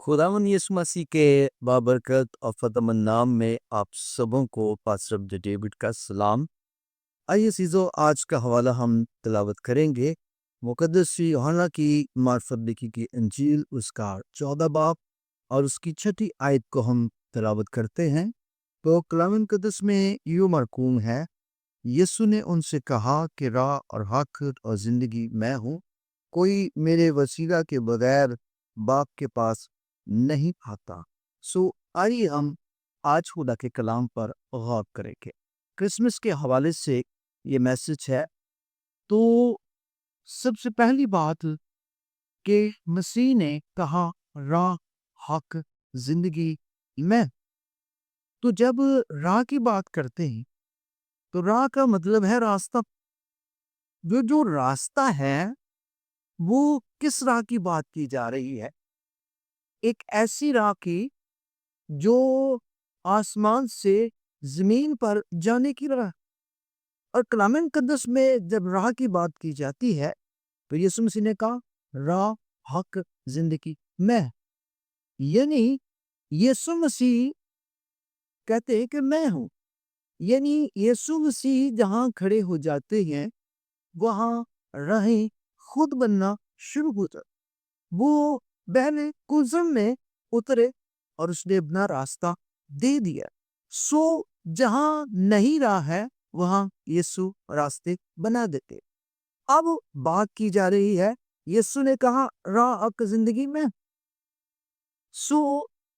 खुदावन यीशु मसीह के बाबरकत और फ़तमन नाम में आप सबों को पास्टर अब्दुल डेविड का सलाम। आइए सीज़ो, आज का हवाला हम तिलावत करेंगे मुक़द्दस यूहन्ना की मार्फत लिखी की इंजील उसका 14 बाब और उसकी 6 आयत को हम तिलावत करते हैं। तो कलाम मुक़द्दस में यूँ मरकूम है, यीशु ने उनसे कहा कि राह और हक और ज़िंदगी मैं हूँ। कोई मेरे वसीला के बगैर बाप के पास नहीं आता। आइए हम आज खुदा के कलाम पर गौर करेंगे। क्रिसमस के हवाले से ये मैसेज है। तो सबसे पहली बात कि मसीह ने कहा राह, हक, जिंदगी मैं। तो जब राह की बात करते हैं तो राह का मतलब है रास्ता। जो रास्ता है वो किस राह की बात की जा रही है? एक ऐसी राह की जो आसमान से जमीन पर जाने की राह। और कलाम मुक़द्दस में जब राह की बात की जाती है तो यीशु मसीह ने कहा राह, हक, जिंदगी मैं। यानी यीशु मसीह कहते हैं कि मैं हूं। यानी यीशु मसीह जहां खड़े हो जाते हैं वहां राहें खुद बनना शुरू हो जाती। वो पहले कुज़म में उतरे और उसने अपना रास्ता दे दिया। जहां नहीं रहा है वहां यीशु रास्ते बना देते। अब बात की जा रही है, यीशु ने कहा राह, हक, जिंदगी में।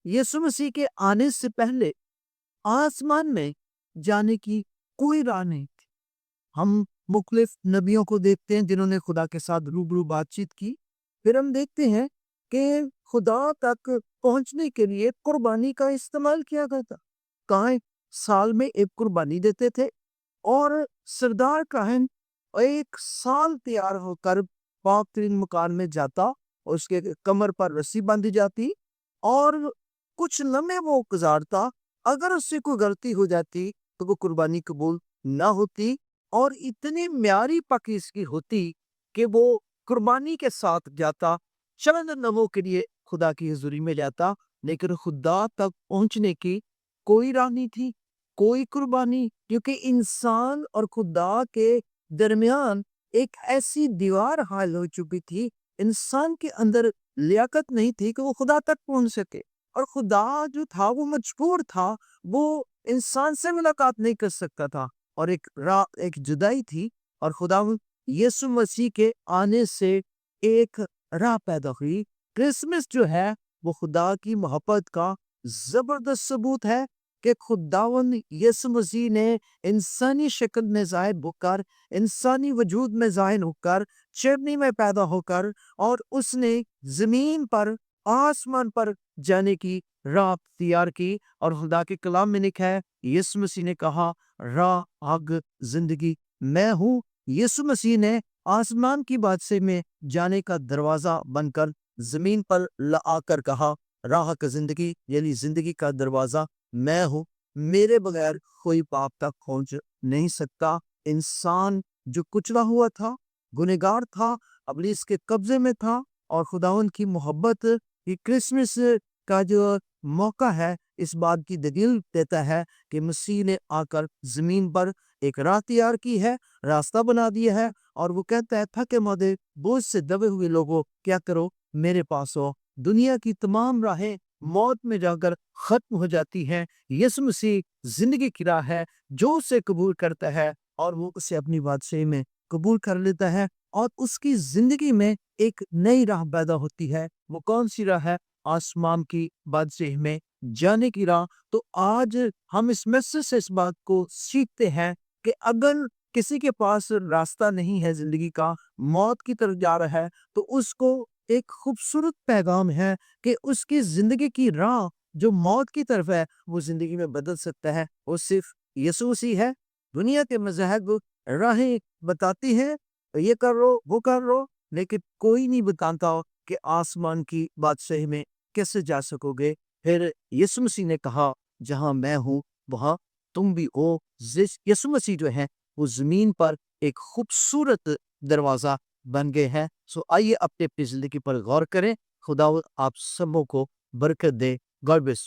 यीशु मसीह के आने से पहले आसमान में जाने की कोई राह नहीं थी। हम मुख्तलिफ नबियों को देखते हैं जिन्होंने खुदा के साथ रूबरू बातचीत की। फिर हम देखते हैं कि खुदा तक पहुंचने के लिए कुर्बानी का इस्तेमाल किया गया था। काहे साल में एक कुर्बानी देते थे और सरदार काहन एक साल तैयार होकर पाक तरीन मकान में जाता, उसके कमर पर रस्सी बांधी जाती और कुछ लम्हे वो गुजारता। अगर उससे कोई गलती हो जाती तो वो कुर्बानी कबूल ना होती और इतनी म्यारी पकी इसकी होती कि वो कुर्बानी के साथ जाता, चंद लम्हों के लिए खुदा की हजूरी में जाता, लेकिन खुदा तक पहुंचने की कोई राह नहीं थी, कोई कुर्बानी। क्योंकि इंसान और खुदा के दरमियान एक ऐसी दीवार हाल हो चुकी थी, इंसान के अंदर लियाकत नहीं थी कि वो खुदा तक पहुंच सके। और खुदा जो था वो मजबूर था, वो इंसान से मुलाकात नहीं कर सकता था और एक जुदाई थी। और खुदा यीशु मसीह के आने से एक राह पैदा हुई। क्रिसमस जो है वो खुदा की मोहब्बत का जबरदस्त सबूत है कि खुदावन यीशु मसीह ने इंसानी शक्ल में ज़ाहिर होकर, इंसानी वजूद में ज़ाहिर होकर, चरनी में पैदा होकर और उसने जमीन पर, आसमान पर जाने की राह तैयार की। और खुदा के कलाम में लिखा है, यीशु मसीह ने कहा राह, हक, जिंदगी मैं हूँ। यीशु मसीह ने आसमान की बादशाही में जाने का दरवाजा बनकर जमीन पर आकर कहा राह, हक, जिंदगी, यानी जिंदगी का दरवाजा मैं हूँ। मेरे बगैर कोई पाप तक पहुंच नहीं सकता। इंसान जो कुचला हुआ था, गुनहगार था, इब्लीस के कब्जे में था और खुदावंद की मोहब्बत, ये क्रिसमस का जो मौका है इस बात की दलील देता है कि मसीह ने आकर जमीन पर एक राह तैयार की है, रास्ता बना दिया है। और वो कहता है थके मांदे बोझ से दबे हुए लोगों क्या करो, मेरे पास हो। दुनिया की तमाम राहें मौत में जाकर खत्म हो जाती हैं। यीशु मसीह जिंदगी की राह है। जो उसे कबूल करता है और वो उसे अपनी बादशाही में कबूल कर लेता है और उसकी जिंदगी में एक नई राह पैदा होती है। वो कौन सी राह है? आसमान की बादशाही में जाने की राह। तो आज हम इस मैसेज से इस बात को सीखते हैं कि अगर किसी के पास रास्ता नहीं है, जिंदगी का मौत की तरफ जा रहा है, तो उसको एक खूबसूरत पैगाम है कि उसकी जिंदगी की राह जो मौत की तरफ है वो जिंदगी में बदल सकता है। वो सिर्फ यीशु मसीह है। दुनिया के मज़ाहिब राहें बताती हैं, ये कर लो, वो कर लो, लेकिन कोई नहीं बताता कि आसमान की बादशाही में कैसे जा सकोगे। फिर यीशु मसीह ने कहा जहां मैं हूँ वहां तुम भी हो। यीशु मसीह जो है वो जमीन पर एक खूबसूरत दरवाजा बन गए हैं। आइए अपने अपनी जिंदगी पर गौर करें। खुदा आप सबों को برکت دے. God bless.